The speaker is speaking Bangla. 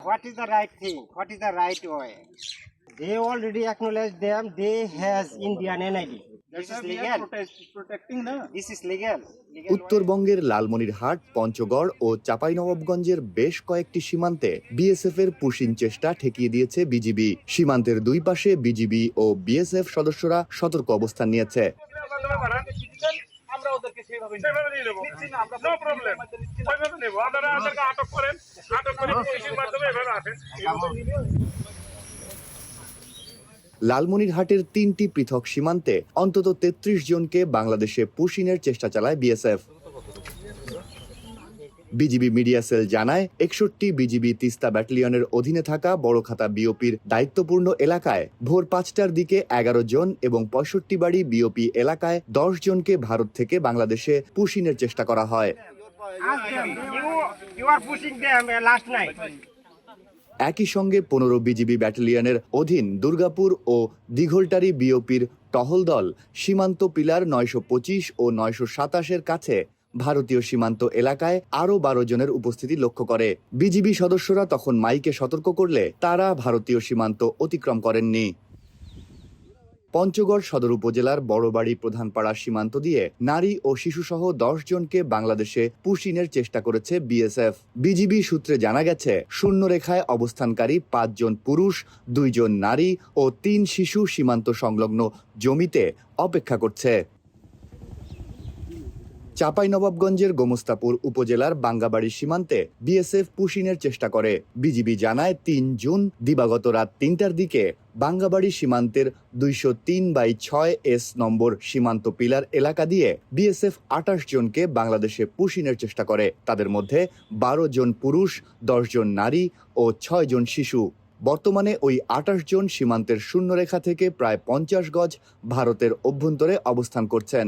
what is the right thing? What is the right way? They already acknowledge them. They has Indian NID. This is legal. Protecting na. This is legal. উত্তরবঙ্গের লালমনিরহাট, পঞ্চগড় ও চাঁপাইনবাবগঞ্জের বেশ কয়েকটি সীমান্তে বিএসএফ এর পুশিং চেষ্টা ঠেকিয়ে দিয়েছে বিজিবি। সীমান্তের দুই পাশে বিজিবি ও বিএসএফ সদস্যরা সতর্ক অবস্থান নিয়েছে। আমরা ওদেরকে সেইভাবে নিয়ে নেব। No problem. ওইভাবে নেব। আপনারা আমাদেরকে আটক করেন। আটক করে পুলিশের মাধ্যমে এভাবে আসেন। লালমনিরহাটের ৩টি পৃথক সীমান্তে অন্তত ৩৩ জনকে বাংলাদেশে পুশিংয়ের চেষ্টা চালায় বিএসএফ। বিজিবি মিডিয়া সেল জানায় ৬১ বিজিবি তিস্তা ব্যাটালিয়নের অধীনে থাকা বড়খাতা বিওপির দায়িত্বপূর্ণ এলাকায় ভোর ৫টার দিকে ১১ জন এবং ৬৫ বাড়ি বিওপি এলাকায় ১০ জনকে ভারত থেকে বাংলাদেশে পুশিংয়ের চেষ্টা করা হয়। Ask them. You are pushing them last night. একই সঙ্গে ১৫ বিজিবি ব্যাটালিয়নের অধীন দুর্গাপুর ও দিঘলটারি বিওপির টহল দল সীমান্ত পিলার ৯২৫ ও ৯২৭-এর কাছে ভারতীয় সীমান্ত এলাকায় আরও ১২ জনের উপস্থিতি লক্ষ্য করে। বিজিবি সদস্যরা তখন মাইকে সতর্ক করলে তারা ভারতীয় সীমান্ত অতিক্রম করেননি। পঞ্চগড় সদর উপজেলার বড়বাড়ি প্রধানপাড়া সীমান্ত দিয়ে নারী ও শিশুসহ ১০ জনকে বাংলাদেশে পুশিংয়ের চেষ্টা করেছে বিএসএফ। বিজিবি সূত্রে জানা গেছে, শূন্যরেখায় অবস্থানকারী ৫ জন পুরুষ, ২ জন নারী ও ৩ শিশু সীমান্ত সংলগ্ন জমিতে অপেক্ষা করছে। চাঁপাইনবাবগঞ্জের গোমস্তাপুর উপজেলার বাঙ্গাবাড়ি সীমান্তে বিএসএফ পুশিংয়ের চেষ্টা করে। বিজিবি জানায় ৩ জুন দিবাগত রাত ৩টার দিকে বাঙ্গাবাড়ি সীমান্তের ২০৩/৬ নম্বর সীমান্ত পিলার এলাকা দিয়ে বিএসএফ ২৮ জনকে বাংলাদেশে পুশিংয়ের চেষ্টা করে। তাদের মধ্যে ১২ জন পুরুষ, ১০ জন নারী ও ৬ জন শিশু। বর্তমানে ওই ২৮ জন সীমান্তের শূন্যরেখা থেকে প্রায় ৫০ গজ ভারতের অভ্যন্তরে অবস্থান করছেন।